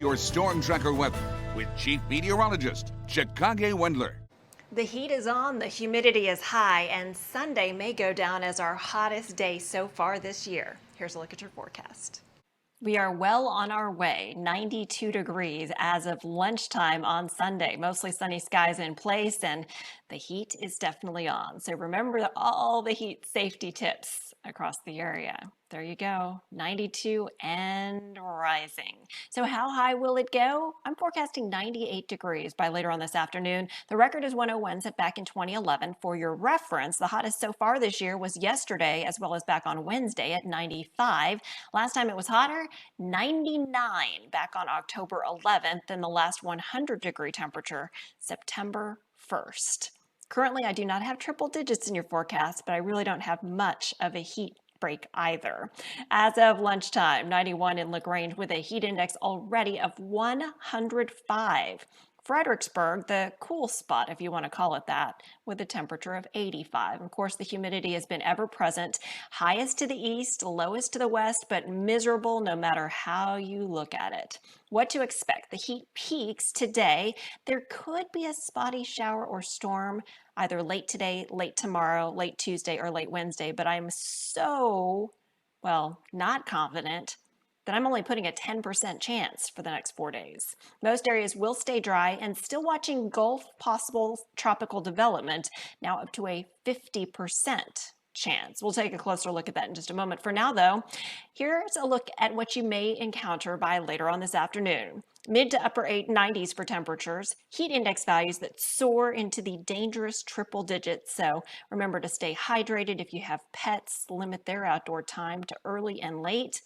Your Storm Tracker weather with Chief Meteorologist Chicago Wendler. The heat is on, the humidity is high, and Sunday may go down as our hottest day so far this year. Here's a look at your forecast. We are well on our way, 92 degrees as of lunchtime on Sunday. Mostly sunny skies in place, and the heat is definitely on. So remember all the heat safety tips across the area. There you go, 92 and rising. So how high will it go? I'm forecasting 98 degrees by later on this afternoon. The record is 101 set back in 2011. For your reference, the hottest so far this year was yesterday as well as back on Wednesday at 95. Last time it was hotter, 99 back on October 11th, and the last 100-degree temperature, September 1st. Currently, I do not have triple digits in your forecast, but I really don't have much of a heat break either. As of lunchtime, 91 in LaGrange with a heat index already of 105. Fredericksburg, the cool spot, if you want to call it that, with a temperature of 85. Of course, the humidity has been ever present, highest to the east, lowest to the west, but miserable no matter how you look at it. What to expect? The heat peaks today. There could be a spotty shower or storm either late today, late tomorrow, late Tuesday, or late Wednesday, but I'm so, not confident that I'm only putting a 10% chance for the next 4 days. Most areas will stay dry and still watching Gulf possible tropical development, now up to a 50% chance. We'll take a closer look at that in just a moment. For now, though, here's a look at what you may encounter by later on this afternoon. Mid to upper 90s for temperatures, heat index values that soar into the dangerous triple digits. So remember to stay hydrated. If you have pets, limit their outdoor time to early and late.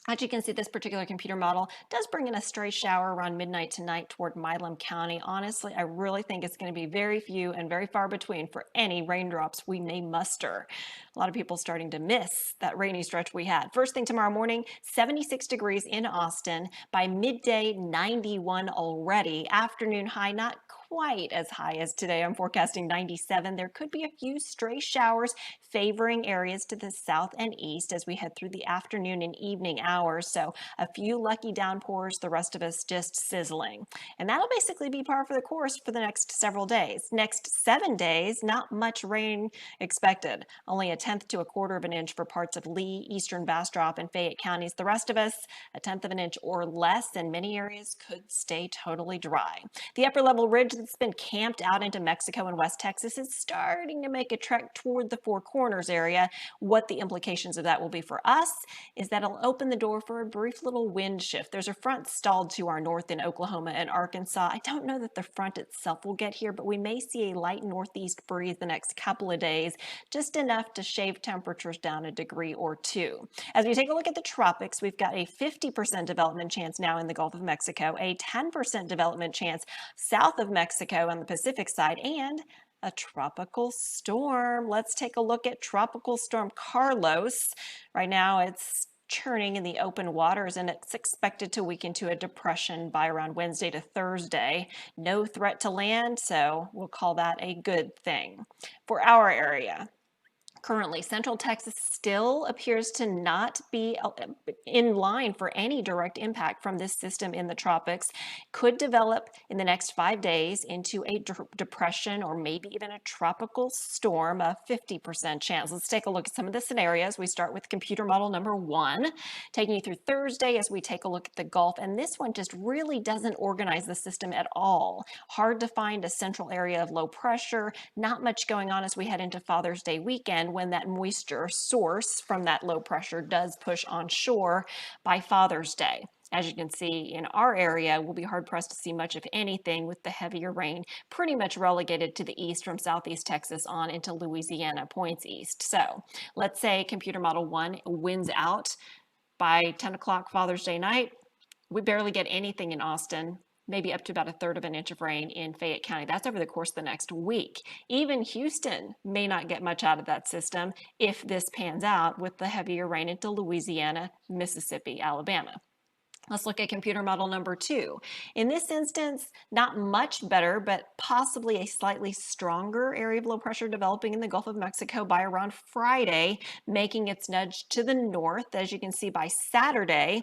As you can see, this particular computer model does bring in a stray shower around midnight tonight toward Milam County. Honestly, I really think it's going to be very few and very far between for any raindrops we may muster. A lot of people starting to miss that rainy stretch we had. First thing tomorrow morning, 76 degrees in Austin. By midday, 91 already. Afternoon high, not quite as high as today. I'm forecasting 97. There could be a few stray showers favoring areas to the south and east as we head through the afternoon and evening hours. So a few lucky downpours, the rest of us just sizzling. And that'll basically be par for the course for the next several days. Next 7 days, not much rain expected. Only a tenth to a quarter of an inch for parts of Lee, eastern Bastrop, and Fayette counties. The rest of us, a tenth of an inch or less, and many areas could stay totally dry. The upper level ridge that's been camped out into Mexico and West Texas is starting to make a trek toward the Four Corners area. What the implications of that will be for us is that it'll open the door for a brief little wind shift. There's a front stalled to our north in Oklahoma and Arkansas. I don't know that the front itself will get here, but we may see a light northeast breeze the next couple of days, just enough to shave temperatures down a degree or two. As we take a look at the tropics, we've got a 50% development chance now in the Gulf of Mexico, a 10% development chance south of Mexico on the Pacific side, and a tropical storm. Let's take a look at Tropical Storm Carlos. Right now it's churning in the open waters, and it's expected to weaken to a depression by around Wednesday to Thursday. No threat to land, so we'll call that a good thing. For our area, currently, Central Texas still appears to not be in line for any direct impact from this system in the tropics. Could develop in the next 5 days into a depression or maybe even a tropical storm, a 50% chance. Let's take a look at some of the scenarios. We start with computer model number 1, taking you through Thursday as we take a look at the Gulf. And this one just really doesn't organize the system at all. Hard to find a central area of low pressure. Not much going on as we head into Father's Day weekend, when that moisture source from that low pressure does push onshore by Father's Day. As you can see in our area, we'll be hard-pressed to see much of anything with the heavier rain pretty much relegated to the east from southeast Texas on into Louisiana, points east. So let's say computer model 1 wins out by 10 o'clock Father's Day night. We barely get anything in Austin. Maybe up to about a third of an inch of rain in Fayette County. That's over the course of the next week. Even Houston may not get much out of that system if this pans out with the heavier rain into Louisiana, Mississippi, Alabama. Let's look at computer model number 2. In this instance, not much better, but possibly a slightly stronger area of low pressure developing in the Gulf of Mexico by around Friday, making its nudge to the north. As you can see by Saturday,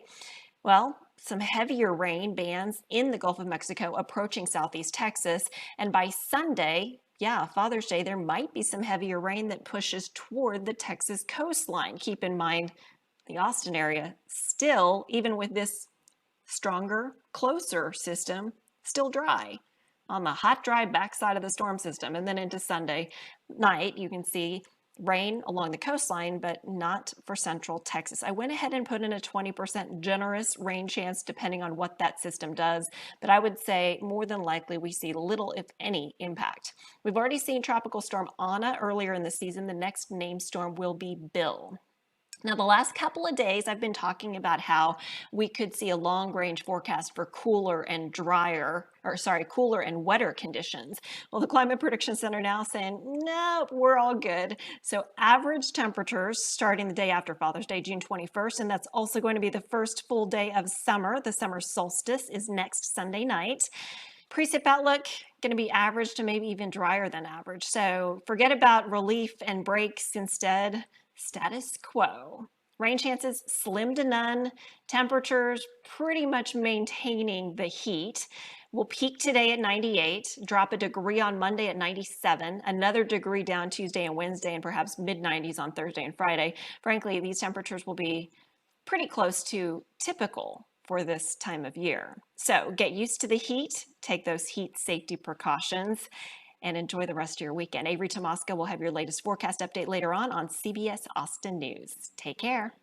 well, some heavier rain bands in the Gulf of Mexico approaching southeast Texas. And by Sunday, yeah, Father's Day, there might be some heavier rain that pushes toward the Texas coastline. Keep in mind, the Austin area still, even with this stronger, closer system, still dry on the hot, dry backside of the storm system. And then into Sunday night, you can see rain along the coastline, but not for central Texas. I went ahead and put in a 20% generous rain chance depending on what that system does, but I would say more than likely we see little, if any, impact. We've already seen Tropical Storm Ana earlier in the season. The next named storm will be Bill. Now, the last couple of days, I've been talking about how we could see a long-range forecast for cooler and wetter conditions. Well, the Climate Prediction Center now saying, nope, we're all good. So average temperatures starting the day after Father's Day, June 21st, and that's also going to be the first full day of summer. The summer solstice is next Sunday night. Precip outlook, going to be average to maybe even drier than average. So forget about relief and breaks, instead, status quo. Rain chances slim to none. Temperatures pretty much maintaining the heat. We'll peak today at 98, drop a degree on Monday at 97, another degree down Tuesday and Wednesday, and perhaps mid-90s on Thursday and Friday. Frankly, these temperatures will be pretty close to typical for this time of year. So get used to the heat, take those heat safety precautions, and enjoy the rest of your weekend. Avery Tomaska will have your latest forecast update later on CBS Austin News. Take care.